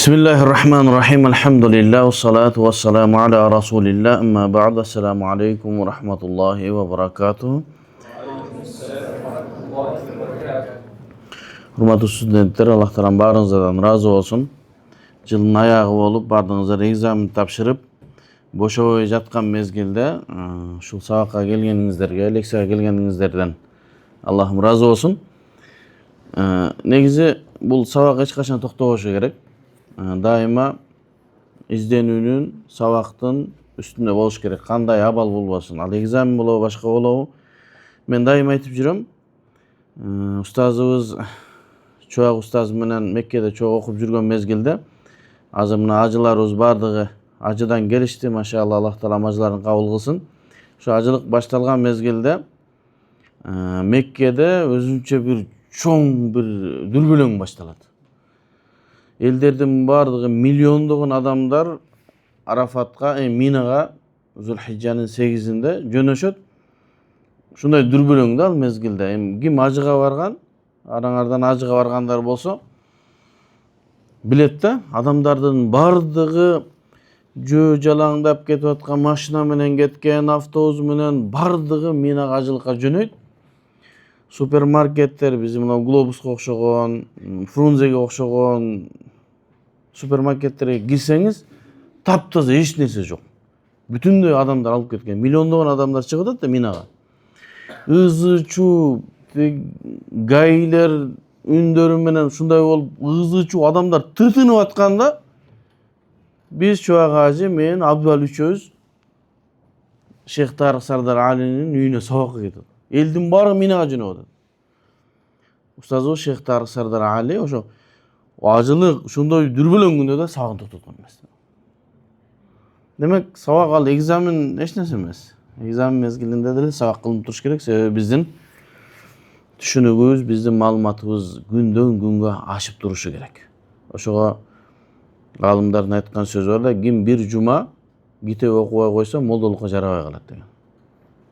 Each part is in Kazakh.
Bismillahirrahmanirrahim. Elhamdülillah ve salatu ve selamu ala Resulillah. Amma ba'd. Esselamu aleyküm ve rahmetullahi ve berekatuhu. Hurmatly studentler, Allah taala barınızdan razı olsun. Жылдын аягы болуп, бардыгыңыздар экзамен тапшырып, бошобой жаткан мезгилде ушул сабакка келгениңиздерге, лекцияга келгениңиздерден Аллахым разы болсун. Негизи бул сабак эч качан токтобошу керек. Дайыма изденүүнүн, сабактын үстүндө болуш керек. Кандай абал болбосун. Ал экзамен болобу, башка болобу. Мен дайыма айтып жүрөм. Устазыбыз чоак устаз менен Меккеде чоак окуп жүргөн мезгилде азыр мына ажыларыбыз бардыгы ажыдан келишти. Машалла, Аллах таала ажыларын кабыл кылсын. Ошо ажылык башталган мезгилде Меккеде өзүнчө бир чоң бир дүрбөлөң башталат. Элдердин бардыгы миллиондогон адамдар Арафатка, Минага Зулхижжанын 8-inde жөнөшөт. Ушундай дүрбөлөңдө ал мезгилде. Ким ажыга барган, араңардан ажыга баргандар болсо билет да, адамдардын бардыгы жөө жалаңдап кетип аткан, машина менен кеткен, автобус менен бардыгы Минага ажылыкка жөнөйт. Супермаркеттер, биздин мына Глобуско окшогон, Фрунзеге окшогон супермаркеттерге кирсеңиз, таптаза эч нерсе жок. Бүтүндөй адамдар алып кеткен. Миллиондогон адамдар чыгып атат да Минага. Ызы-чуу, гайлер үндөрү менен ушундай болуп, ызы-чуу адамдар тытынып атканда, биз Чоак ажы менен Абдул үчөөбүз Шейх Тарык Сардар Алинин үйүнө сабакка кетип. Элдин баары Минага жөнөп атат. Устазыбыз Шейх Тарык Сардар Али ошо ажылык ушондой дүрбөлөң күндө да сабагын токтоткон эмес. Демек, сабак ал экзамен эч нерсе эмес. Экзамен мезгилинде деле сабак кылынып туруш керек. Себеби биздин түшүнүгүбүз, биздин маалыматыбыз күндөн күнгө ашып турушу керек. Ошого галымдардын айткан сөзү бар да, ким бир жума китеп окубай койсо, молдолукка жарабай калат деген.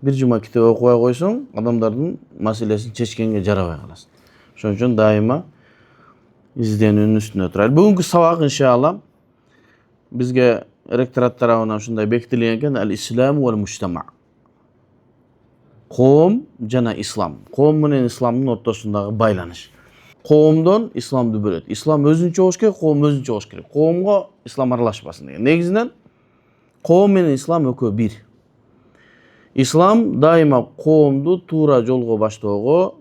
Бир жума китеп окубай койсоң, адамдардын маселесин чечкенге жарабай каласың. Ошон үчүн дайыма изденүүнүн үстүнө турайлы. Бүгүнкү сабак иншалла бизге ректорат тарабынан ушундай бекитилген экен: Ал-Ислам вал мужтама. Коом жана ислам. Коом менен исламдын ортосундагы байланыш. Коомдон исламды бөлөт. Ислам өзүнчө болуш керек, коом өзүнчө болуш керек. Коомго ислам аралашпасын деген. Негизинен коом менен ислам экөө бир. Ислам дайыма коомду туура жолго баштоого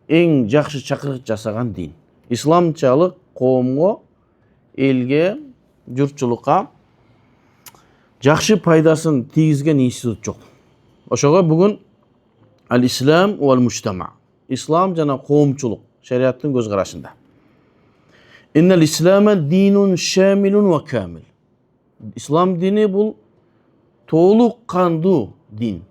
эң жакшы чакырык жасаган дин. Исламчалык коомго, элге, журтчулукка жакшы пайдасын тийгизген институт жок. Ошого бүгүн Ал-Ислам вал мужтама. Ислам жана коомчулук шариаттын көз карашында. Иннал ислама динун шамилун ва камил. Ислам дини бул толук кандуу дин.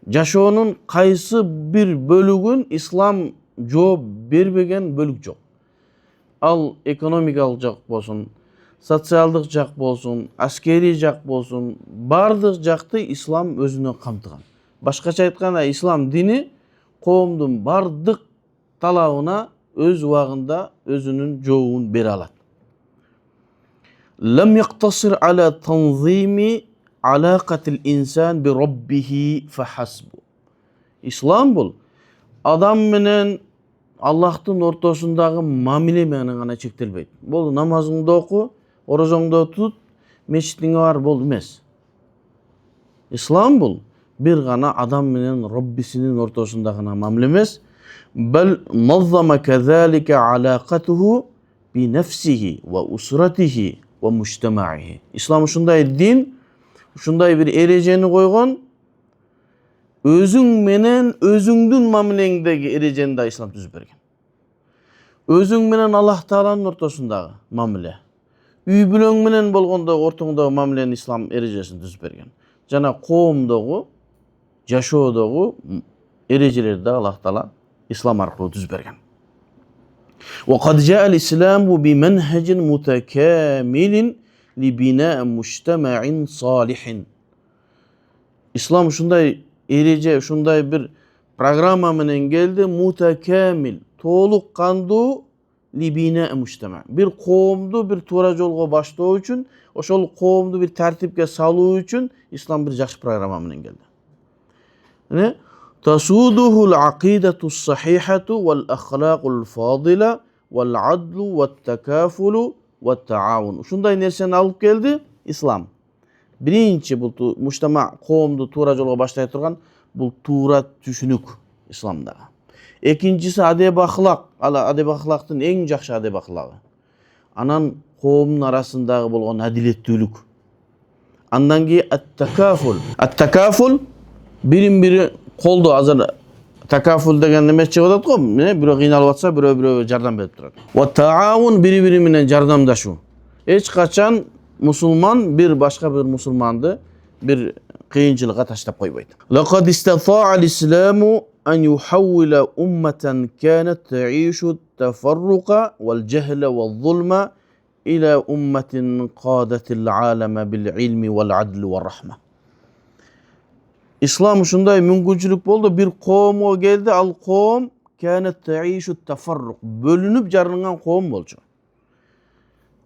Жашоонун кайсы бир бөлүгүн ислам жооп бербеген бөлүк жок. Ал экономикалык жак болсун, социалдык жак болсун, аскерий жак болсун, бардык жакты ислам өзүнө камтыган. Башкача айтканда, ислам дини коомдун бардык талабына өз убагында өзүнүн жообун бере алат. Лам яктасир аля танзими алакатил инсан би роббихи фахасбу. Ислам бул адам менен Аллахтын ортосундагы мамиле менен гана чектелбейт. Бул намазыңды оку, орозоңду тут, мечитиңе бар, болду эмес. Ислам бул бир гана адам менен Роббисинин ортосунда гана мамиле эмес, бал наззама казалика алакатуху би нафсихи ва усратихи ва мужтамаихи. Ислам ушундай дин, ушундай бир эрежени койгон, өзүң менен өзүңдүн мамилеңдеги эрежени да ислам түзүп берген. Өзүң менен Аллах Тааланын ортосундагы мамиле, үй бүлөң менен болгондо ортоңдогу мамилени ислам эрежесин түзүп берген. Жана коомдогу, жашоодогу эрежелерди Аллах Таала ислам аркылуу түзүп берген. Wa qad jaa al-islamu bi manhajin mutakamilin li bina' mujtama'in salihin. Ислам ушундай эреже, ушундай бир программа менен келди, мутакамил, толук кандуу li bina mujtama. Bir qoomdu bir toora jolgo baştоо üчүн, ошол qoomdu bir tartipke salуу üчүн İslam bir жакшы программа менен келди. Ne? Tasuduhul aqidatus sahihatu vel ahlakul fadila vel adlu vel tekafulu vel taawun. Ушундай нерсени алып келди İslam. Birinci bu mujtama qoomdu toora jolgo баштay турган бул туура түшүнүк İslamda. Экинчиси адеп ахлак. Ала адеп ахлактын эң жакшы адеп ахлагы. Анан qoomдун арасындагы болгон адилеттүүлүк. Андан кийин ат-такафул. Ат-такафул birim-biri koldu azır takaful деген неме чыгып атат го. Міне бирөө кыйналып атса, бирөө жардам берип турат. Ва таавун бири-бири менен жардамдашуу. Эч качан мусулман bir başka bir musulmandı bir kıyınçılığa taşlap koybaydı. Laqad istata'al islamu an yuhawwila ummatan kanat ta'ishu tafarruqa vel jehla vel zulma ila ummatin qadatil alama bil ilmi vel adli vel rahma. İslam ушундай мүмкүнчүлүк болду. Bir qoomго келди, ал qoom kanat ta'ishu tafarruq. Bölünüp jarынган qoom болчу.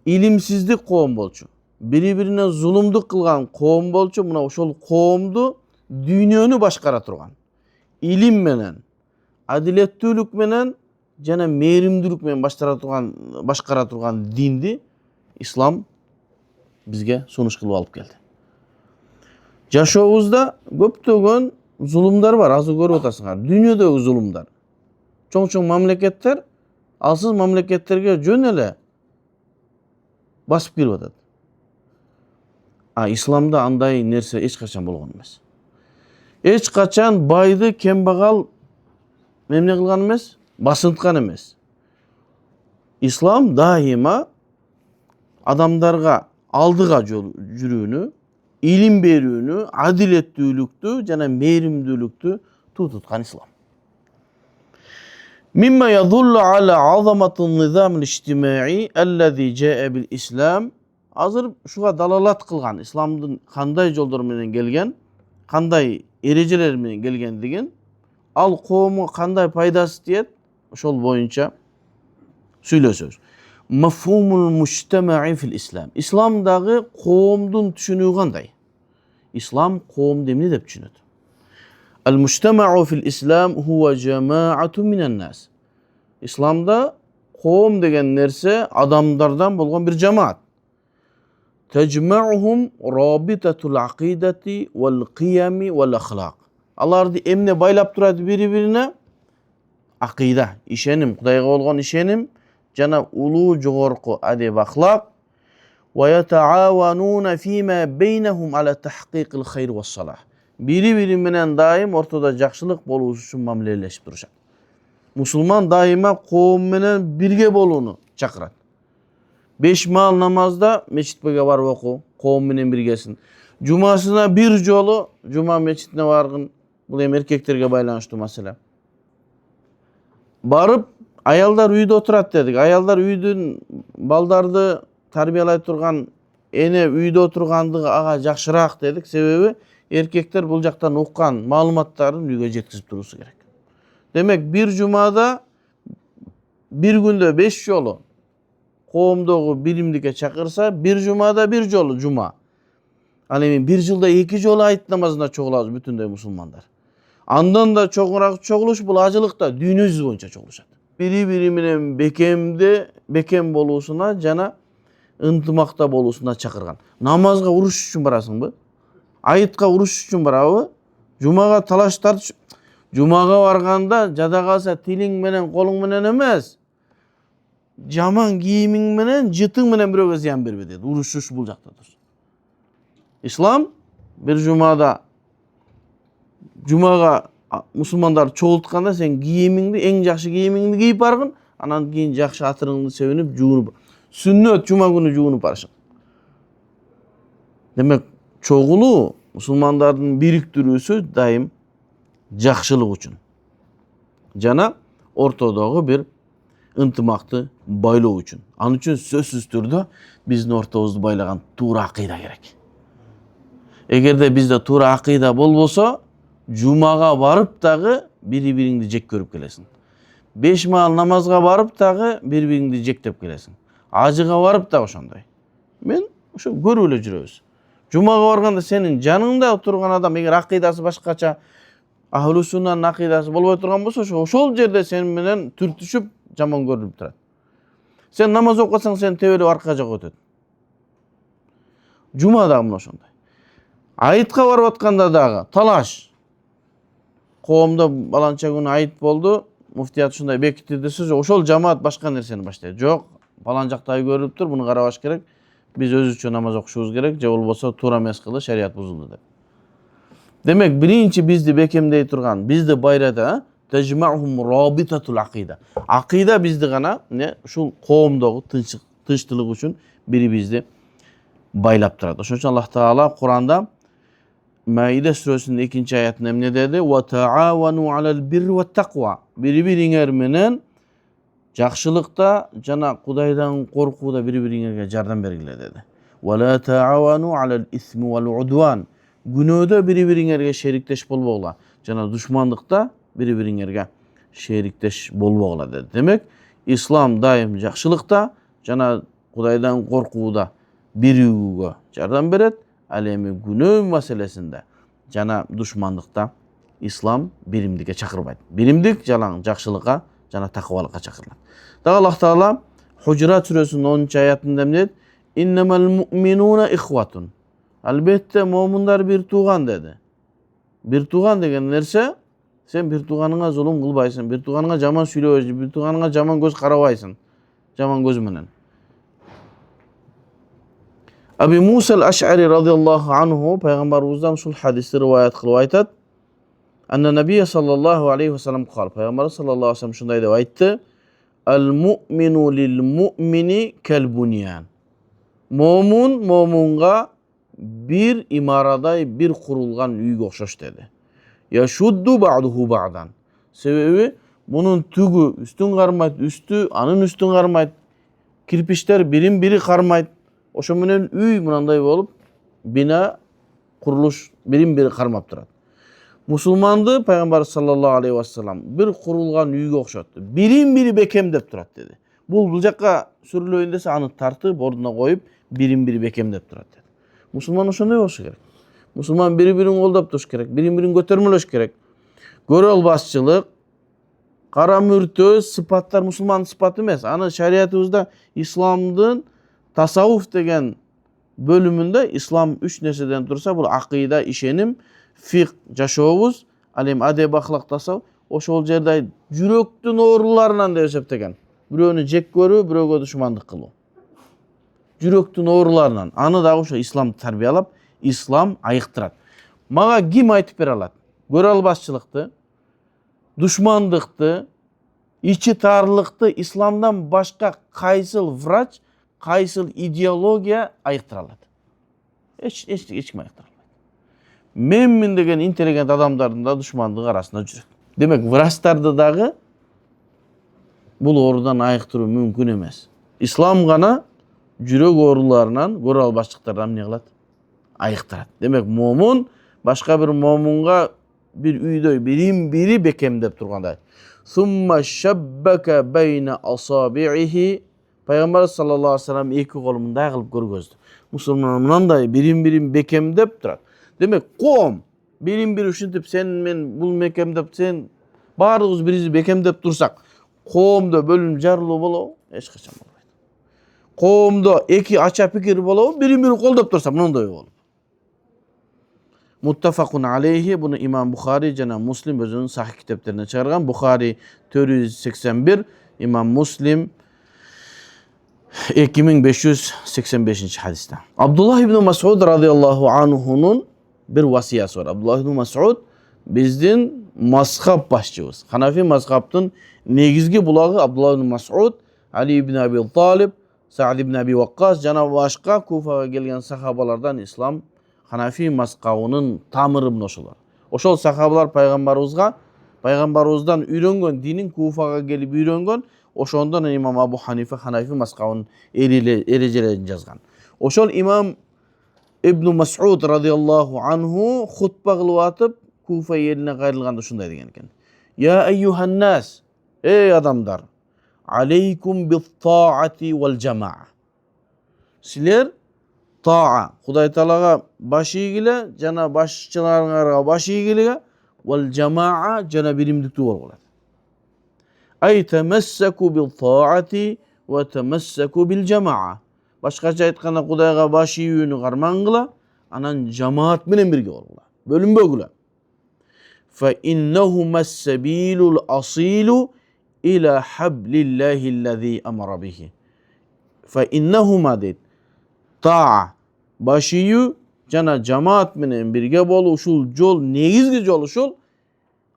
İlimsizlik qoom болчу. Biri-birine zulumduk kılgan qoom bolчu. Muna ошол qoomdu dünyönü başkara turgan. İlim menen, adilettүүлүк menen жана мээримдүүлүк менен başkara turgan dindi İslam bizge sunuş kılıp alıp geldi. Жашообузда көптөгөн zulumlar var. Azı görüp otasыңар. Dünyadagi zulumlar. Çoң-çoң mamleketler alsız mamleketlerge jön ele basıp kirip atat. İslamda андай nerse eç kaçan болгон эмес. Eç kaçan baydı kembagal memne kılgan эмес, basıntkан эмес. İslam daima adamlarga aldıga жүрүүnü, ilim berүүnü, adilettүүлүктү жана мээримдүүлүктү tututkan İslam. Mimma yadullu ala azamatin nizamil ijtimai allazi jaa bil İslam. Azır şuga dalalat kılgan İslam'dın kanday joldur menen gelgen, kanday erejeler menen gelgen degen, al qoomu kanday paydası diyet, ошол boyunca süylösöz. Mafhumul mujtama'i fil İslam. İslamdagı qoomdun түшүнүгү kандай? İslam qoomdu emne dep түшүnөt? Al mujtama'u fil İslam huwa jama'atun minen nas. İslamda qoom degen nerse adamlardan bolgon bir cemaat. Tecma'uhum rabitatul aqidati vel qiyami vel ahlak. Alardı emne baylap turadi biri-birine? Aqida, işenim, Kudayga bolgon işenim, jana uluu jogorku adep ahlak ve yetaawanuna fima beynehum ala tahqiqil hayr ve salah. Biri-biri menen daim ortada jakşılık boluu üçün mamleleşip duruşat. Musulman daima qoom menen birge boluunu çakırat. 5 mal namazda meçitbege barıp oku, qoom menen birgesin. Cumasına bir jolu cuma meçitine bargın. Bul em erkeklerge baylanıştуу masala. Barıp ayallar uyda oturat dedik. Ayallar uydun baldardı tarbiyalay turgan ene uyda oturgandığı aga jakşıraak dedik. Sebebi erkekler bul jaktan ukkan malumattарын uyga jetkizip turusu gerek. Demek bir cumada bir günde 5 jolu qoomdogu bilimdike çakırsa bir cumada bir jolu cuma. Hani bir yılda 2 jolu ayet namazına çoğulabız bütünde musulmanlar. Andan da çoğurak çoğuluş bul acılıkta dünya yüzü boyunca çoğuluşat. Biri-biri menen bekem boluusuna jana ынтымакта болуусуна чакырган. Намазга уруш үчүн барасыңбы? Айытка уруш үчүн барабы? Жумага талаш тартыш. Жумага барганда жада калса тилиң менен колуң менен эмес. Жаман кийимиң менен, жытың менен бирөөгө зыян бербе деди. Урушуш бул жакта тур. İslam bir Jumага musulmanдар çoğultkanda sen kiyimingdi, eng jakşı kiyimingdi kiyip bargın, anan keyin jakşı atırыңды sebinip juunup. Sünnet cuma günü juunup barışın. Demek çoğulu musulmandardын biriktирүүsü daim jakşılık üçün. Jana ortodogу bir ынтымакты байлоо üçün. An üçün сөзсүз түрдө биздин ортобузду байлаган туура акыйда керек. Эгерде бизде туура акыйда болбосо, Cuma'ga varıp dağı biri-birini jek görüp gelesin. 5 maal namazga barıp dağı bir-biringdi jektep kelesin. Ajıga barıp da ошондой. Men ошо көрүп эле жүрөбүz. Жумага барганда сенин жаныңда отурган адам эгер акыйдасы башкача, ахлу суннанын акыйдасы болбой турган болсо, ошол жерде сен менен түртүшүп жаман көрүнүп турат. Сен намаз окусаң, сен тебелеп арка жака өтөт. Жума дагы мына ошондой. Айытка барып атканда дагы талаш. Коомдо баланча күнү айыт болду, муфтият ушундай бекитти десе, ошол жамаат башка нерсени баштайт. Жок, балан жакта көрүлүптүр, буну карабаш керек. Biz özüçө namaz okuşubuz gerek, же болбосо туура эмес кылды, шарият бузулду деп. Демек, биринчи бизди бекемдей турган, бизди байрата, тажмаухум рабитатул акида. Акида бизди гана, ушул коомдогу тынчтылык үчүн бири-бизди байлап турат. Ошон үчүн Аллах Таала Куранда Маида сүрөсүнүн 2-аятында эмне деди? Ва таавану алал бирри ва таква. Бири-бириңер менен жакшылыкта жана Кудайдан коркууда бири-бириңерге жардам бергиле деди. Ва ла таавану алал исми вал удван. Күнөөдө бири-бириңерге шериктеш болбогула, жана душмандыкта бири-бириңерге шериктеш болбогула деди. Демек, ислам дайым жакшылыкта жана Кудайдан коркууда бирүүгө жардам берет, ал эми күнөө маселесинде жана душмандыкта ислам биримдикке чакырбайт. Биримдик жалаң жакшылыкка жана такыбалыкка чакырылат. Дагы Аллах Таала Хужурат сүрөсүнүн 10-аятында эмне дейт? Иннамал муъминуна ихватун. Албетте момундар бир тууган деди. Бир тууган деген нерсе, сен бир тууганыңа зулум кылбайсың, бир тууганыңа жаман сүйлөбөйсүң, бир тууганыңа жаман көз карабайсың, жаман көз менен. Аби Муса ал-Аш'ари радıyallahu anhu пайгамбарыбыздан ушул хадисти риваят кылып айтат. Анна Набия саллаллаху алейхи ва саллям кал. Пайгамбар саллаллаху алейхи ва саллям шундай деп айтты: Ал-му'мину лил-му'мини кал-бунyan. Момун момунга bir imaraday bir kurulgan үйгө окшош dedi. Яшудду ба'духу ба'дан. Себеби bunun түгү үстүн кармайт, үстү анын үстүн кармайт. Кирпичтер бирин-бири кармайт. Ошо менен үй мынандай болуп, бина курулуш бирин-бири кармап турат. Мусулманды пайгамбар саллаллаху алейхи ва саллям бир курулган үйгө окшотту. Бирин-бири бекемдеп турат dedi. Бул жакка сүрүлөйүн десе аны тартып ордуна коюп, бирин-бири бекемдеп турат dedi. Мусулман ошондой болушу керек. Мусулман бири-бирин колдоп туруш керек, бирин-бирин көтөрмөлөш керек. Көрө албашчылык, кара мүртө сыпаттар мусулман сыпаты эмес. Аны шариятыбызда исламдын тасаввуф деген бөлүмүндө ислам 3 нерседен турса, бул акыйда, ишеним, фик, жашообуз, ал эми адеп, ахлак, тасаввуф, ошол жерде жүрөктүн ооруларынан деп эсептеген. Бирөөнү жек көрүү, бирөөгө душмандык кылуу. Жүрөктүн ооруларынан. Аны дагы ошо ислам тарбиялап, ислам айыктырат. Мага ким айтып бере алат? Көрө албашчылыкты, душмандыкты, ичи таарлыкты исламдан башка кайсыл врач, кайсыл идеология айыктыра алат? Эч ким айыктыра албайт. Менмин деген интеллигент адамдардын да душмандыгы арасында жүрөт. Демек, врачтарды дагы бул оорудан айыктыруу мүмкүн эмес. Ислам гана жүрөк ооруларынан, көрө албаштыктардан эмне кылат? Айыктырат. Демек, момун башка бир момунга bir үйдөй бирин-бири бекемдеп тургандай. Сумма шаббака байна асабиhi. Пайгамбар саллаллаху алейхи ва саллям эки колун мындай кылып көргөздү. Мусулман мындай бирин-бирин бекемдеп турат. Демек, коом бирин-бири ушинтип сен мен бул бекемдеп, сен баардыгыбыз бирибизди бекемдеп турсак, коомдо бөлүнүп жарылуу болобу? Эч качан болбойт. Коомдо эки ача пикир болобу? Бирин-бири колдоп турса, мындай болот. Muttafaqun aleyhi, bunu İmam Bukhari jana Muslim özünün sahih kitaplarına çıkargan. Bukhari 481, İmam Muslim 2585 hadiste. Abdullah ibn Mas'ud radıyallahu anhu'nun bir vasiyası var. Abdullah ibn Mas'ud bizdin mazhab başçımız. Hanafi mazhabtın negizgi bulağı Abdullah ibn Mas'ud, Ali ibn Abi Talib, Sa'd ibn Abi Waqqas jana başka Kufa'ga gelgen sahabalardan İslam Hanafi mazhabının tamırı ошолор. Ошол сахабалар пайгамбарыбыздан үйрөнгөн, динин Куфага келип үйрөнгөн, ошондон имам Абу Ханифа Ханафи mazhabынын эрежелерин жазган. Ошол имам Ибн Мас'уд радıyallahu anhu хутба кылып атып, Куфа элине кайрылганда ушундай деген экен. Я айюхан нас, Ey adamlar, aleykum bit taati vel cema'a. Sizler ta'a, Huday Taalaga baş iygile, jana başçılarına baş iygile vel cema'a jana birimlikte bolgular. Ay temesseku bil taati ve temesseku bil cema'a. Başkaça aytkanda Hudayga baş iýүүnü garmangıla, anan jamaat menen birge bolgular. Bölünbögüler. Fe innehumas sebilul asilu ila hablillahillezî emara bihi. Fe innehuma deyt. Ta'a baş iýүү jana jamaat menen birge bolu uşul jol negizgi jol uşul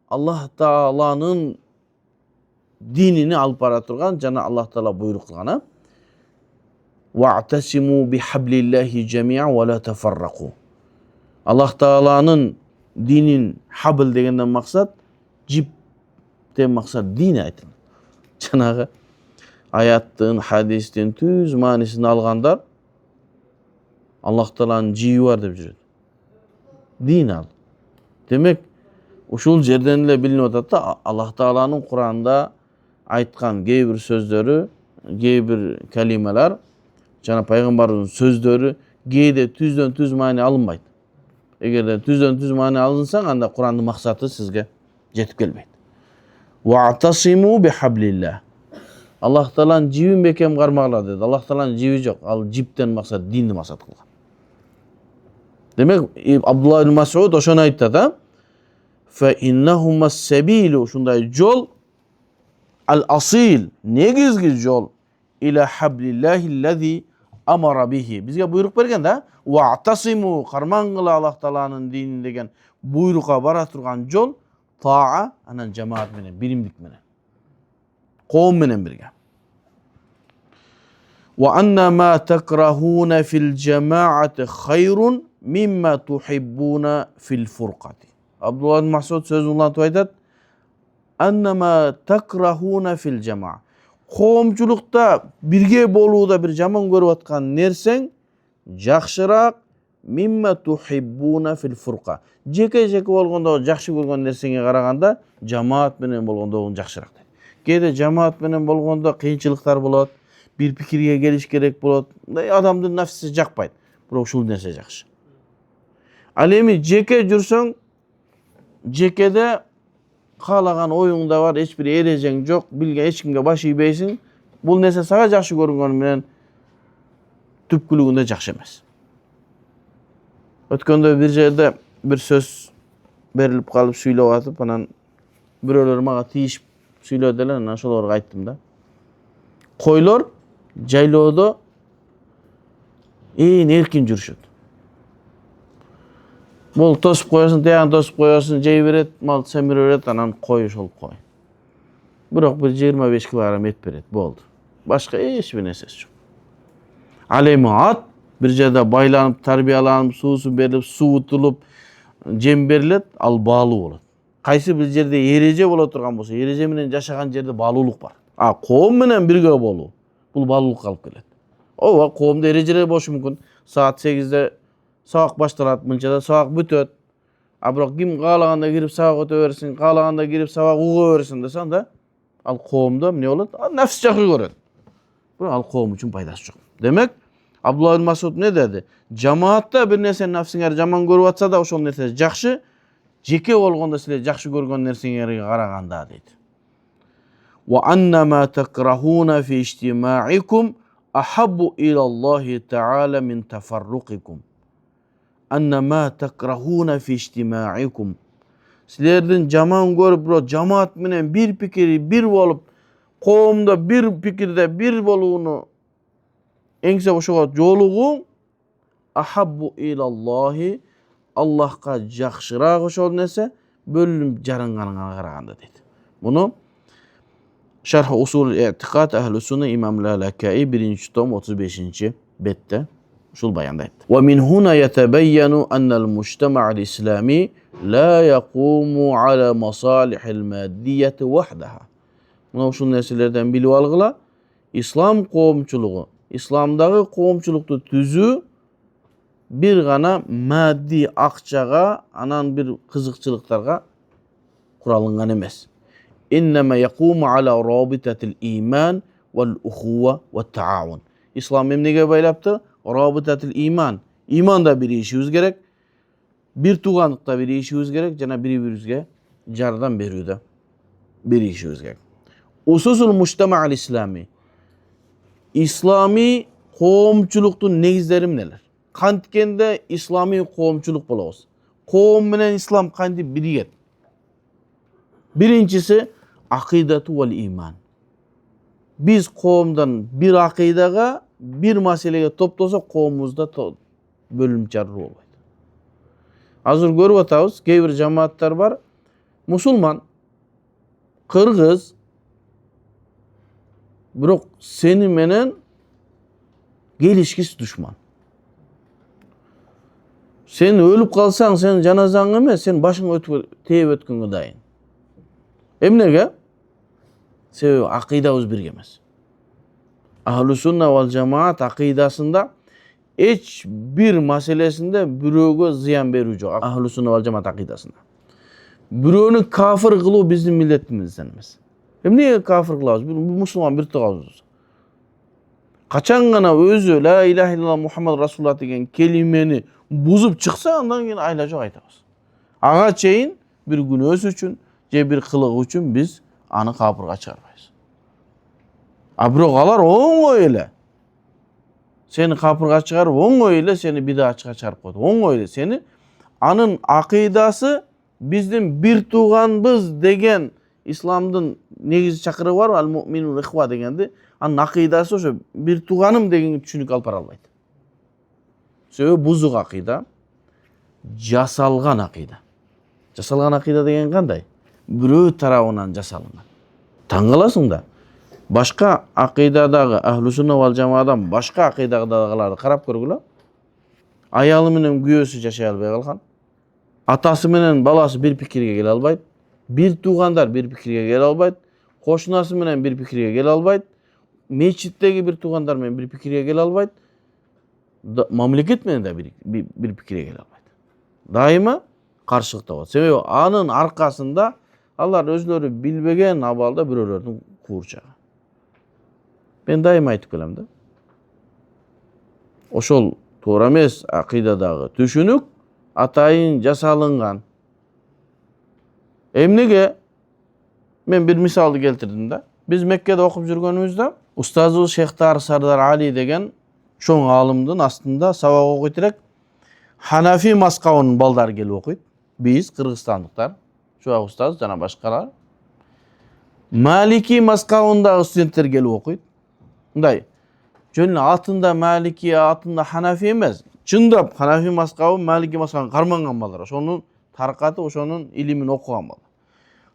Allah Taala'nın dinini alıp bara turgan jana Allah Taala buyruk kılgana. Wa'tasimu bihablillahi cemi'a ve la teferraku. Allah Taala'nın dinin habl degenden maksat cipten maksat din aytın. Janağı ayattın, hadistin tüz manisini algandar Allah Taala'nın jibi var dep жүрөт. Din al. Demek uşul жерден эле билинип атат da Allah Taala'nın Kur'an'da aytkan кейбир сөздөрү, кейбир калималар, жана пайгамбардын сөздөрү кээде түздөн түз маани алынбайт. Эгерде түздөн түз маани алынса, анда Kur'андын максаты сизге жетип келбейт. Wa'tasimu bihablillah. Allah Taala'nın jibin бекем кармагыла dedi. Allah Taala'nın jibi жок. Ал жиптен максат динди максат кылган. Demek Abdullah ibn Mas'ud oşona aytты da fe innehumas sebilu şunday jol al asil negizgi jol ila hablillahillezî amara bihi. Bizge buyruk bergen da wa'tasimu karmangıla Allah Taala'nın dinini degen buyruğa bara turgan jol ta'a anan cemaat menen birimlik menen. Qowm menen birge. Ve anna ma takrahuna fil cemaati hayrun mimma tuhibbuna fil furqati. Abdullah bin Mas'ud sözünü ulantıp aytat. Anna ma takrahuna fil cema'a. Qoomçulukta birge boluuda bir jaman görüp atkan nerseň jakşyrak mimma tuhibbuna fil furqa. Jeke bolgondo jakşı görgөн nerseňe karaganda jamaat menen bolgondo jakşyrak. Kede jamaat menen bolgondo kıyınçılıklar bolat, bir pikirge geliş gerek bolat. Adamdын nafsisi jakpayt. Bирок ушул нерсе жакшы. Ал эми жеке жүрсөң, жекеде каалаган оюңда бар, эч бир эрежең жок, билген эч кимге баш ийбейсиң. Бул нерсе сага жакшы көрүнгөнү менен түпкүлүгүндө жакшы эмес. Өткөндө бир жерде бир сөз берилип калып сүйлөп атып, анан бирөөлөр мага тийишип сүйлөдү эле, анан ошолорго айттым да. Койлор жайлоодо эркин жүрүшөт. Бул тосуп коесуң, тыягын тосуп коесуң, жей берет, мал семире берет, анан кой ошол кой. Бирок бир 25 килограмм эт берет, болду. Башка эч бир нерсеси жок. Ал эми ат бир жерде байланып, тарбияланып, суусу берилип, суутулуп, жем берилет, ал баалуу болот. Кайсы бир жерде эреже боло турган болсо, эреже менен жашаган жерде баалуулук бар. Коом менен бирге болуу, бул баалуулукка алып келет. Ооба, коомдо эрежелер болушу мүмкүн. Саат 8-де сабак башталат, мынчада сабак бүтөт. Бирок ким каалаганда кирип сабак өтө берсин, каалаганда кирип сабак уга берсин десең да, ал коомдо эмне болот? Нафс жакшы көрөт. Бирок ал коом үчүн пайдасы жок. Демек, Абдулла ибн Мас'уд не деди? Жамаатта бир нерсени нафсиңер жаман көрүп атса да, ошол нерсе жакшы. Жеке болгондо силер жакшы көргөн нерсеңерге караганда дейт. Wa anna ma takrahuna fi ijtima'ikum ahabbu ila Allah ta'ala min tafarruqikum. Anna ma takrahuna fi ijtima'ikum. Sizlerden jaman görüp biro jamaat menen bir pikiri bir bolup, koomda bir pikirde bir boluunu eňse oşoga joluğuň ahabbu ila Allah Allah'a jakşyrak ошол нерсе bölünüp jaranganyna karaganda deydi. Bunu Şerh Usul İ'tikad Ehl-i Sünne İmam Lalakaî 1. tom 35. bette şul bayanda aytdı. Ve min huna yetebeyyenu enel mujtema'l İslami la yaqumu ala masalihil maddiyeti vahdaha. Buna şul nerselerden bilip algıla, İslam qoomçuluğu, İslamdagı qoomçuluktu tüzүү bir gana maddi akçaga, anan bir kızıkçılıklarga kuralıngan emes. İnnema yaqumu ala rabitatil iman vel uhuva ve taawun. İslam emnege baylaptı? Rabitatil iman. İmanda bir işimiz gerek. Bir tuğanlıkta bir işimiz gerek. Jana bir-birimizge jardam berүүдө bir işimiz gerek. Ususul mujtama'al islami. İslami qoomçuluktun negizleri neler? Kantkende İslami qoomçuluk bolabыз. Qoom menen İslam kanti biriget. Birincisi akidatu vel iman. Biz qoomdan bir akidaga, bir maselege toplasa qoomumuzda bölünmçarı bolbaydı. Azır görüp atabız, keybir jamaatlar var. Musulman, Kırgız, birok seni menen gelişkisi düşman. Sen ölüp kalsan sen janazan emes, sen başın teyip ötkөнгө dayın. Emnege? Sebebi akidabız birge emes. Ahlus sunna vel cemaat akidasında hiç bir meselesinde biröөгө ziyan berүү жок. Ahlus sunna vel cemaat akidasında. Biröөнү kafir kılуу bizdin milletimizden emes. Emnege kafir kılabız? Bir musulman bir tuğabız. Kaçan gana özü la ilahe illallah Muhammed Resulullah degen kelimeni buzup çıksa ondan keyin ayla jok aytabız. Aga çeyin bir günөөsü üçün, je bir kılık üçün biz anı kapırga çıkarbayız. Birok alar oňoý ele. Seni kapırga çıkarıp oňoý ele seni bidatçıga çarpıp koydu. Oňoý ele seni anın akidası bizdin bir tuğanbız degen İslamdın negizi çakırı var, al mu'minun ihva degendi. Anın akidası oşo bir tuğanım degen түшүнүк alып bara albayt. Sebebi buzuk akida, jasalgan akida. Jasalgan akida degen kanday? Birөө tarabынан jasalıngan. Taң kalasың da. Başka akidadagı ahlus sunna vel cemaatdan başka akidadagılарды karap көрgülө. Ayalı menen güyösü jaşay alбай kalgan. Atası menen balası bir pikirge kele albayt. Bir tuğandar bir pikirge kele albayt. Koşunası menen bir pikirge kele albayt. Meçitteki bir tuğandar menen bir pikirge kele albayt. Mamleket menen de bir pikirge kele albayt. Daima karşılıkta var. Sebebi anın arkasında Allah özleri bilbegen abalda biröөлөрдүn kuurçağı. Ben daima aytıp kelem da. Oşol toora emes akidadagı түшүнүк atayın jasalıngan. Emnege men bir misalды keltirdim da. Biz Mekke'de okup жүрgөнүбүzdө ustazыбыз Şeyh Tarık Sardar Ali degen çoğun alımdın aslında sabak okuyterek Hanafi maskabının baldары gelip okuyt. Biz Kırgızstanlıklar, şu ustaz jana başkalar. Maliki maskabındagı studentler gelip okuyt. Mындай жөн атында Maliki, atında Hanafi emes. Çындап Hanafi maskabı Maliki maskabını karmangан балдар. Ошонун tarikatı, ошонун ilimin okugan балдар.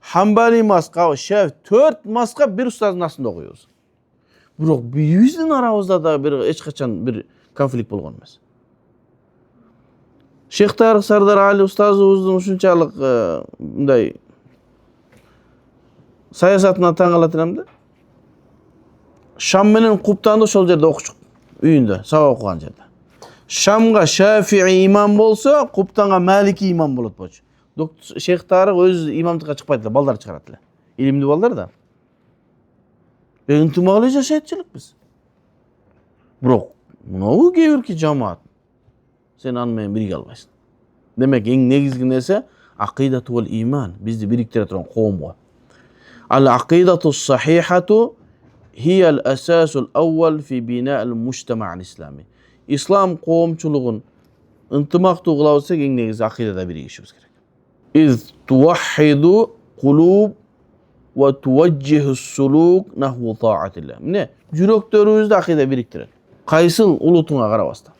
Hanbali maskabı, Şef, 4 maskab bir ustazın aslında okuyuyoruz. Birok bizdin arabızda da bir hiç kaçan bir konflikt bolgon emas. Şeyh Tarık Sardar Ali ustazыбыздын ушунчалык мындай саясатына таң калат элем да. Şam menen Kuptan'da ошол жерде окучук. Үйүндө, сабак окуган жерде. Şamga Şafii imam bolsa, Kuptan'a Maliki imam bolot болчу. Şeyh Tarık öz imamдыкка чыкпайт эле, балдар чыгарат эле. Илимдүү балдар да. Ынтымак эле жашайт элек биз. Бирок, мынау кебирки жамаат. Sen аны менен бирге албайсың. Демек, эң негизги нерсе акидату вал иман, бизди бириктире турган коомго. Ал акидату сахихату hiya al-asasul awwal fi bina'il mujtama'il islami. İslam qoomçuluğun ынтымактуу кыла билсек эң негизи акидада биригишибиz керек. İz tuvahhidu qulub ve tuvajjihu suluk nahwu ta'atillah. Mine жүрөктөрүбүздү акида бириктирет. Кайсыл улутуңа карабастан.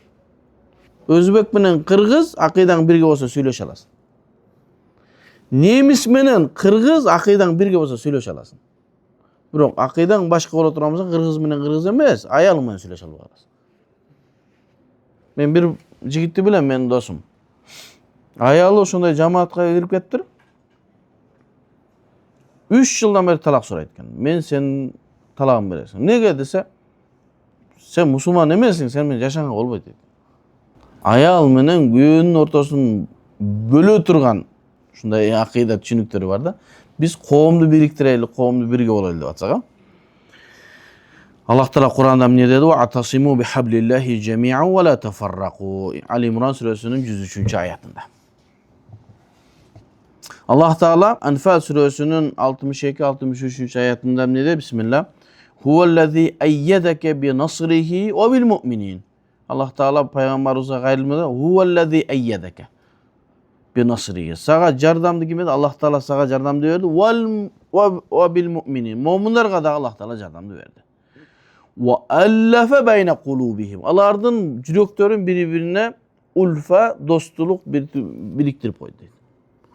Özbek menen Kırgız akidaң birge bolsa сүйлөшө аласың. Немис менен Кыргыз акидаң birge bolsa сүйлөшө аласың. Бирок акидаң башка боло турган болсо Кыргыз менен Кыргыз эмес, аял менен сүйлөшө албай каласың. Мен bir жигитти билем, менин досум. Аялы ошондой жамаатка кирип кеттир. 3 жылдан бери талак сурайт экен. Мен сенин талагың бересиң. Неге десе, сен мусулман эмессиң, сен менен жашаганга болбойт дейт. Аял менен күйөөнүн ортосун бөлө турган ушундай акида түшүнүктөрү бар да. Biz qoomdu biriktireylik, qoomdu birge olaylik dep atsak. Allah Teala Kur'an'da ne dedi? "Atasimu bihablillahi cemi'an ve la teferraku." Ali İmran suresinin 103. ayetinde. Allah Teala Enfal suresinin 62-63. ayetinde ne dedi? Bismillah. Huvellezî eyyedeke bi nasrihi ve bil mu'minin. Allah Teala Peygamberimize gayrılmadı. Huvellezî eyyedeke bi nasrihi. Sağa jardamdı kimedi? Allah Teala sağa jardamdı verdi. Ve bil mu'minin. Mu'minlerge da Allah Teala jardamdı verdi. Ve ellefe beyne kulubihim. Alardın yüreklerin birbirine ulfa, dostluk biriktirip koydu.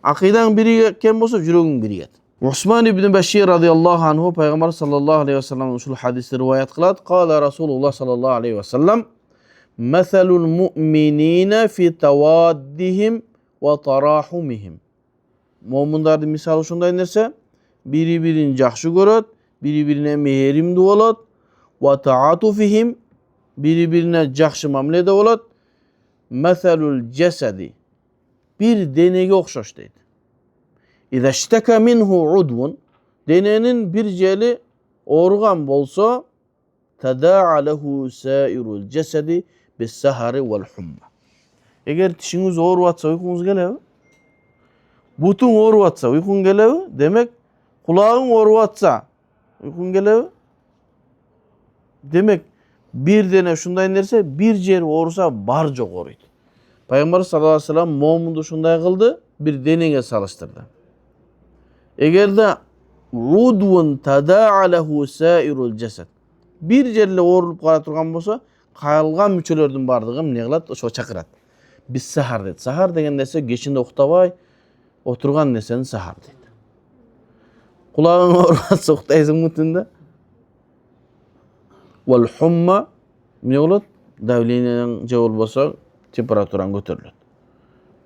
Akidan biri kim olsa yüreğin biri get. Osman ibn Beşir radıyallahu anhu Peygamber sallallahu aleyhi ve sellem usul hadisi rivayet kılat. Kâle Resulullah sallallahu aleyhi ve sellem Meselul mu'minine fi tevaddihim ve tarahumihim. Mu'minlerde misal şunday nerse biri-birini yaxşı göröt, biri-birine meherimli bolat ve ta'atufihim biri-birine yaxşı mamlede bolat. Meselul cesedi bir denege okşaş deydi. İza işteka minhu udvun denenin bir jeri organ bolsa teda'a lehu sairul cesedi bis sahari vel humma. Eğer tişiniz ağrıp atsa uykunuz gelebi. Butun ağrıp atsa uykun gelebi. Demek kulağın ağrıp atsa uykun gelebi. Demek bir dene şunday derse bir jeri ağrısa barca ağrıydı. Peygamber sallallahu aleyhi ve sellem mu'mindu şunday kıldı, bir denege salıştırdı. Eğer de udvun tada'a lehu sairul cesed bir жерle oğrulup kara turgan bolsa, kalgan müçölördün bardığım ne kılat? Oşo çakırat. Biz sahar dedi. Sahar degen nese geçinde oktabay, oturgan nesenin sahar dedi. Kulağın orası oktayısın mutunda. Vel humma ne olat? Davlinin cevol bolsa, temperaturan götürülür.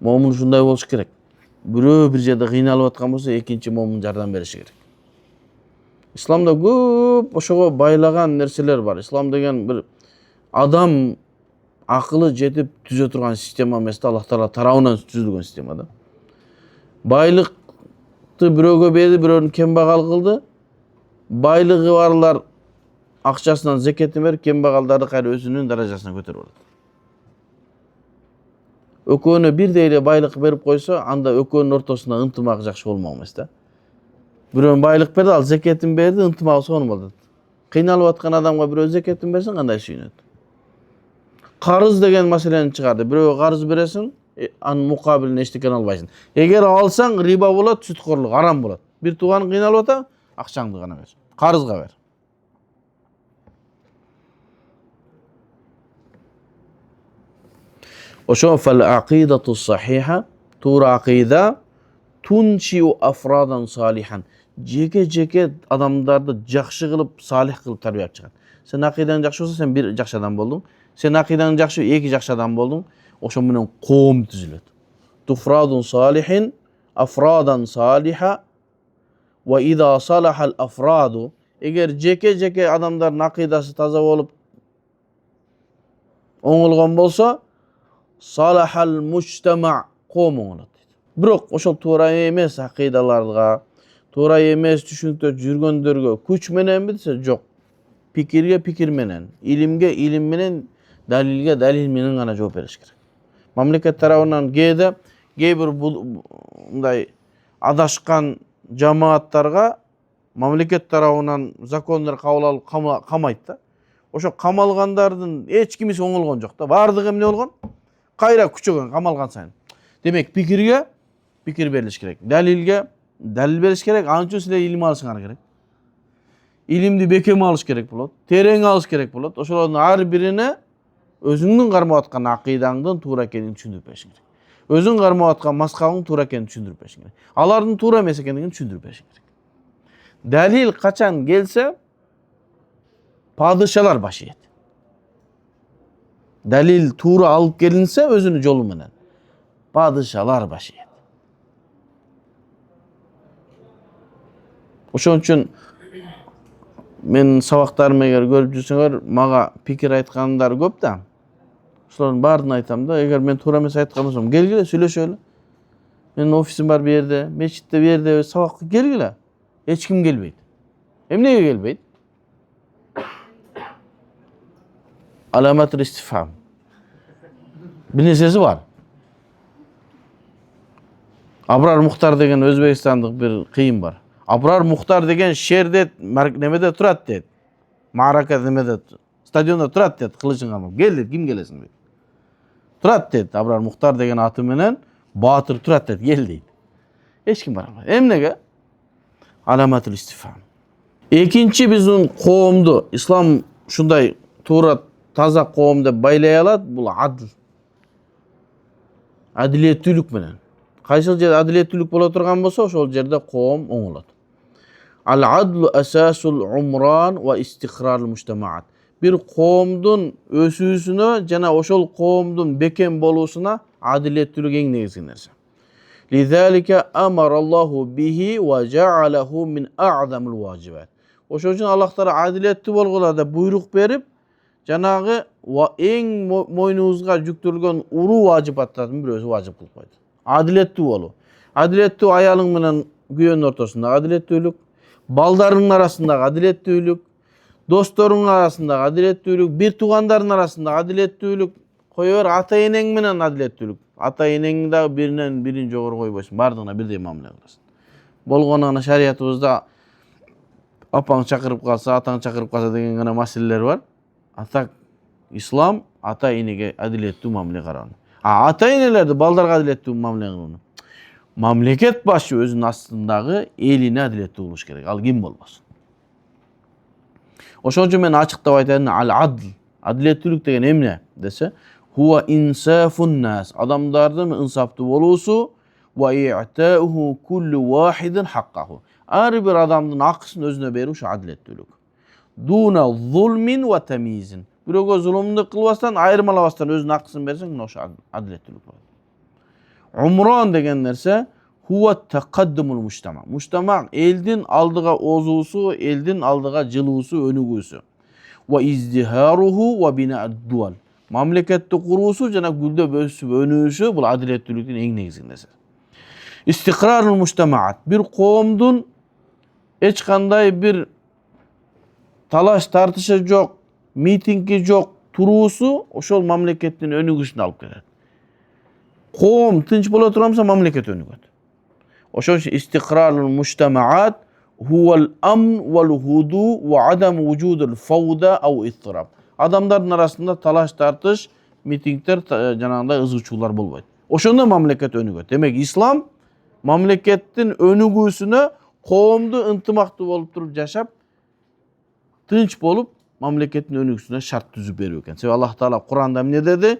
Mu'min şunday bolsa gerek. Birөө bir жерде кыйналып аткан болсо, экинчи mu'min жардам бериши керек. İslamda көп ошого байлаган нерселер бар. İslam деген bir адам акылы жетип түзө турган система эмес да, Аллах Таала тарабынан түзүлгөн система да. Байлыкты бирөөгө берди, бирөөнү кембагал кылды. Байлыгы барлар акчасынан закетін берип, кембагалдарды кайра өзүнүн даражасына көтөрүп алат. Ökөөнө бирдей эле байлык берип койсо, анда ökөөнүн ортосунда ынтымак жакшы болмок эмес да. Бирөө байлык берди, ал закетін берди, ынтымагы сонун болот. Кыйналып аткан адамга бирөө закетін берсең, кандай сүйүнөт? Карыз деген маселени чыгарды. Бирөө карыз бересиң, анын мукабилине эчтеке албайсың. Эгер алсаң, риба болот, сүткөрлүк, арам болот. Bir тууганың кыйналып ата, акчаңды гана бер. Карызга бер. Oşo fel aqidatu sahiha tuğra akida tunşiu afradan salihan. Jeke adamdardı jakşı kılıp salih kılıp tarbiyat çıkan. Sen akidan jakşı olsa sen bir jakşı adam boldun. Sen akidan jakşı iki jakşı adam boldun. Oşo menen qoom tüzülöt. Tufradun salihin afradan saliha ve iza salahal afradu eğer jeke adamların akidası taza olup oňulgan bolsa salahal mujtama qoom oňulat. Biroq oşol toora emes akidalarga, toora emes düşünükte жүрgöndөрgө күч менен bitse жок. Pikirge pikir menen, ilimge ilim menen, dalilge dalil menen gana жооп бериш керек. Mamleket tarafından bir bunday adaşkan cemaatlarga mamleket tarafından zakonlar kabul alıp kamayt da. Oşo kamalgandardın hiç kimisi oňulgan jok da. Bardygy emne bolgon? Kayra küçögen kamalgan sayın. Demek pikirge pikir beriliş gerek. Dalilge dalil beriş gerek. Anın üçin size ilim alışınglar gerek. İlimdi bekem alış gerek bolot. Tereň alış gerek bolot. Oşolardyň har birine özüňden garmap atkan akidaňdan tuura ekenini düşündürüp berişiň gerek. Özüň garmap atkan maskabyň tuura ekenini düşündürüp berişiň gerek. Alardyň tuura emes ekenligini düşündürüp berişiň gerek. Dalil kaçan gelse padişalar başı yet. Dalil tuura alıp gelinse özünü jolu menen. Padişalar başı yet. Oşon üçin men sabaklarıma eger görüp жүрсөңөр, maga pikir aytkandar köp da. Şolaryň baryny aytam da, eger men tuura emes aytkan bolsam, gel söýleşeli. Menin ofisim var bir yerde, meçitte bir yerde sabakka gelgile. Hiç kim gelmeydi. Emneye gelmeydi? Alamatül istifham. Bir nesesi var. Abrar Muhtar degen Özbekistanlık bir kıyım var. Abrar Muhtar degen şerde nemede turat dedi. Maraka nemede stadionda turat dedi. Kılıçın almam. Gel dedi. Kim gelesin dedi. Turat dedi. Abrar Muhtar degen atı menen Batır turat dedi. Gel dedi. Hiç kim baramaz. Emnege? Alamatül istifham. Ekinci bizim kovumdu. İslam şunday turat taza kovumda baylay alat. Bu adl. Adiliyettülük menen. Qaysi жерде адилеттүүлүк боло турган болсо, ошол жерде коом оңолот. Al-adlu asasul umran wa istiqrarul mujtamaat. Bir коомдун өсүүсүнө жана ошол коомдун бекем болуусуна адилеттүүлүк эң негизги нерсе. Lizalika amarallahu bihi wa ja'alahu min a'zamil wajibat. Ошол үчүн Аллах Таала адилеттүү болгула деп буйрук берип, жанагы эң мойнубузга жүктөлгөн уруу важипаттардын бирөөсү важип кылып койду. Adilеттүү болуу. Adilеттүү аялың менен күйөөнүн ортосундагы адилеттүүлүк, балдарыңдын арасындагы адилеттүүлүк, досторуңдун арасындагы адилеттүүлүк, бир туугандардын арасындагы адилеттүүлүк, кое бер ата энең менен адилеттүүлүк. Ата энең да биринен бирин жогору койбойсуң, бардыгына бирдей мамиле кыласың. Болгону гана шариятыбызда апаң чакырып калса, атаң чакырып калса деген гана маселелер бар. Атак ислам ата энеге адилеттүү мамиле караган. Ата энелерди балдарга адилеттүү мамиле кылууну. Мамлекет башы өзүнүн астындагы элине адилеттүү болуш керек. Ал ким болбосун. Ошол үчүн мен ачыктап айтайын, ал-адл, адилеттүүлүк деген эмне десе, хуа инсафун нас, адамдардын инсаптуу болуусу, ва и'тауху куллу вахидин хаккаху. Ар бир адамдын акысын өзүнө берүү ушу адилеттүүлүк. Дуна зулмин ва тамизин. Бирөөгө зулумдук кылбастан, айырмалабастан өзүнүн акысын берсең, ошо адилеттүүлүк болот. Умран деген нерсе хуа тақаддумул мужтама. Мужтама элдин алдыга озуусу, элдин алдыга жылуусу, өнүгүүсү. Ва издихаруху ва бинад-дуал. Мамлекетти куруусу жана гүлдөп өсүп өнүүсү бул адилеттүүлүктүн эң негизги нерсе. Истиqrarul mujtamaat. Bir коомдун эч кандай бир талаш тартышы жок, митинги жок туруусу ошол мамлекеттин өнүгүшүнө алып келет. Коом тынч боло турганса мамлекет өнүгөт. Ошол үчүн истиqrarul mujtamaat huwal amn wal hudu wa adam wujudul fawda aw ittirab. Адамдардын арасында талаш тартыш, митингдер, жанагындай ызгычуулар болбойт. Ошондо мамлекет өнүгөт. Демек ислам мамлекеттин өнүгүүсүнө коомду ынтымактуу болуп туруп жашап, тынч болуп мамлекеттин өнүгүүсүнө шарт түзүп берүү экен. Себеби Аллах Таала Куранда эмне деди?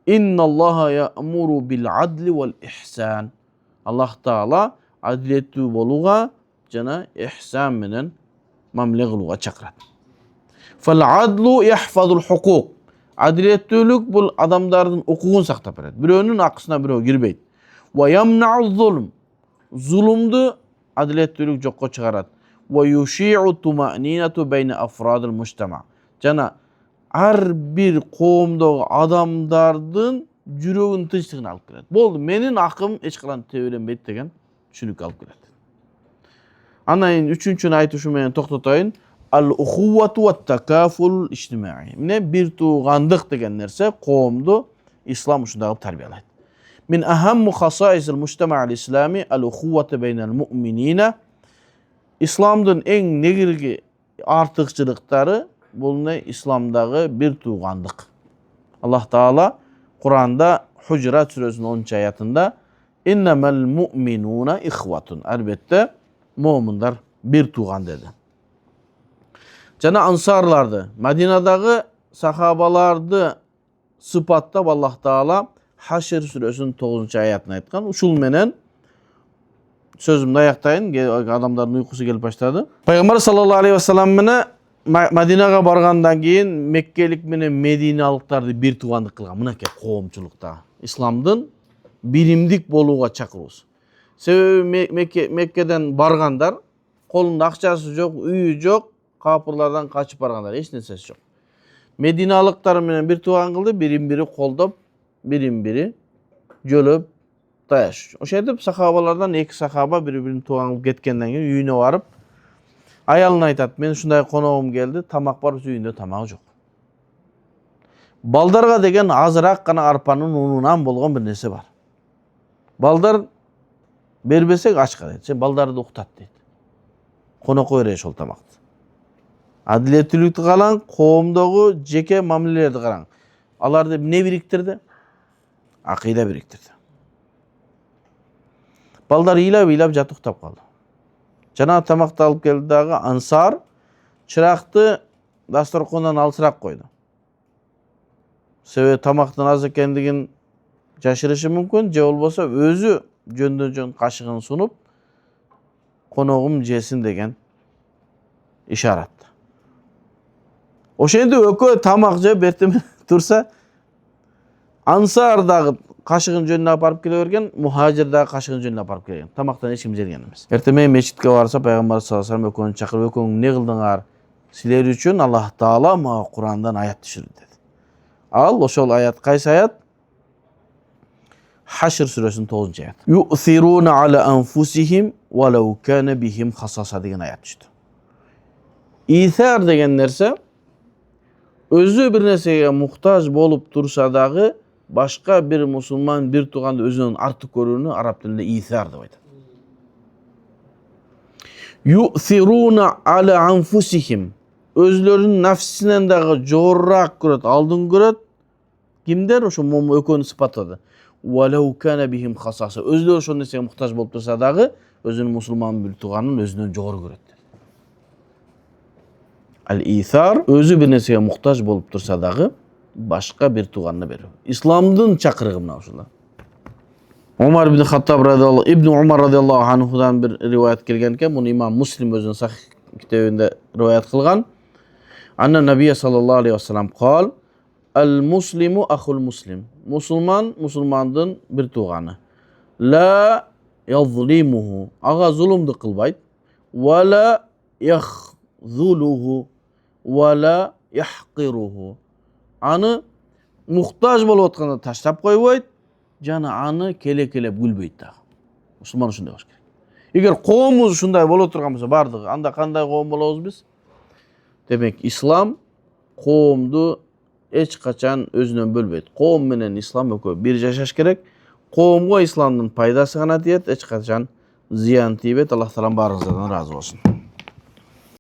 Инналлаха я'муру бил адли вал ихсан. Аллах Таала адилеттүү болууга жана ихсан менен мамиле кылууга чакырат. Фал адлу яхфазул хукук. Адилеттүүлүк бул адамдардын укугун сактап берет. Бирөөнүн акысына бирөө кирбейт. Ва ямнау зулм. Зулумду адилеттүүлүк жокко чыгарат. Ва юши'у тумаънинату байна афрадил мужтама. Жана ар бир коомдогу адамдардын жүрөгүнүн тынчтыгына алып келет. Болду, менин акым эч качан тебеленбейт деген түшүнүккө алып келет. Андан кийин үчүнчүнү айтышы менен токтотоюн. Al-ukhuwatu wat-takaful ijtimai. Міне бир туугандык деген нерсе коомду ислам ушундай кылып тарбиялайт. Min ahammu khasaisil mujtama' al-islami al-ukhuwatu baynal mu'minina. İslamdın en negirgi artıkçılıkları bul ne? İslamdagı bir tуугандык. Allah Taala Kur'an'da Hucurat Suresinin 10. ayetinde innemel mu'minuna ihvatun. Elbette mu'minler bir tuğan dedi. Jana ansarlardı. Madina'dagı sahabalardı sıpatlap Allah Taala Haşr Suresinin 9. ayetini aytkan. Uşul menen sözümde ayaktayın. Adamların uykusu gelip başladı. Peygamber sallallahu aleyhi ve sellem mene Madinaga bargandan keyin Mekkelik менен Мединалыктарды бир туугандык кылган. Мынакей коомчулукта исламдын биримдик болууга чакыруусу. Себеби Меккеден баргандар колунда акчасы жок, үйү жок, капырлардан качып баргандар, эч нерсеси жок. Мединалыктар менен бир тууган кылды, бирин бири колдоп, бирин бири жөлөп, мураккатта жашоочу. Ошентип сахабалардан 2 сахаба бири-бирин тууган кеткенден кийин үйүнө барып, аялына айтат: "Мен ушундай коногум келди, тамак бар, үйүндө тамак жок. Балдарга деген азыраак гана арпанын унунан болгон бир нерсе бар. Балдар бербесек ачка" дейт. "Сен балдарды уктат" дейт. "Конокко берейин ошол тамакты. Адилеттүүлүктү караң, коомдогу жеке мамилелерди караң. Аларды эмне бириктирди? Акыйда бириктирди." Балдар ыйлап жатып уктап калды. Жана тамакты алып келди дагы ансар чыракты дасторкондон алысыраак койду. Себеби тамактын аз экендигин жашырышы мүмкүн, же болбосо өзү жөндөн-жөн кашыгын сунуп, коногум жесин деген ишарат. Ошентип экөө тамак жеп эртең турса, ансар дагы кашыгын жөнүнө апарып келе берген, мухажир дагы кашыгын жөнүнө апарып келген. Тамактан эч ким жерген эмес. Эртең мечитке барса, пайгамбар саллаллаху алейхи вассалам экөөнү чакырып, "Экөөң эмне кылдыңар? Силер үчүн Аллах Таала мага Курандан аят түшүрдү" деди. Ал ошол аят кайсы аят? Хашр сүрөсүнүн 9-аят. "Ю'сируна ала анфусихим валау кана бихим хасаса" деген аят түштү. Исар деген нерсе өзү бир нерсеге муктаж болуп турса дагы башка бир мусулман, бир тууганды өзүнөн артык көрүүнү араб тилинде исар деп айтат. Ю'сируна ала анфусихим, өзлөрүнүн нафсинен дагы жогорураак көрөт, алдын көрөт. Кимдер? Ошо экөөнү сыпаттады. "Валау кана бихим хасаса", өзлөрү ошол нерсеге муктаж болуп турса дагы өзүнүн мусулман бир тууганын өзүнөн жогору көрөт. Ал-исар өзү бир нерсеге муктаж болуп турса дагы башка бир тууганына берүү. Исламдын чакырыгы мына ушул. Умар ибн Хаттаб радиаллаху ибн Умар радиаллаху анхудан бир риваят келген экен. Муну имам Муслим өзүнүн сахих китебинде риваят кылган. Анна Набия саллаллаху алейхи вассалам кал: "Ал-муслиму ахул муслим". Мусулман мусулмандын бир тууганы. "Ла язлимуху", ага зулумду кылбайт. "Ва ла яхзулуху, ва ла яхкируху". Аны муктаж болуп атканда таштап койбойт, жана аны келе-келеп күлбөйт дагы. Мусулман ушундай болуш керек. Эгер коомубуз ушундай боло турган болсо бардыгы, анда кандай коом болобуз биз? Демек, ислам коомду эч качан өзүнөн бөлбөйт. Коом менен ислам экөө бир жашаш керек. Коомго исламдын пайдасы гана тиет, эч качан зыян тийбейт. Аллах таалам баарыбыздан ыраазы болсун.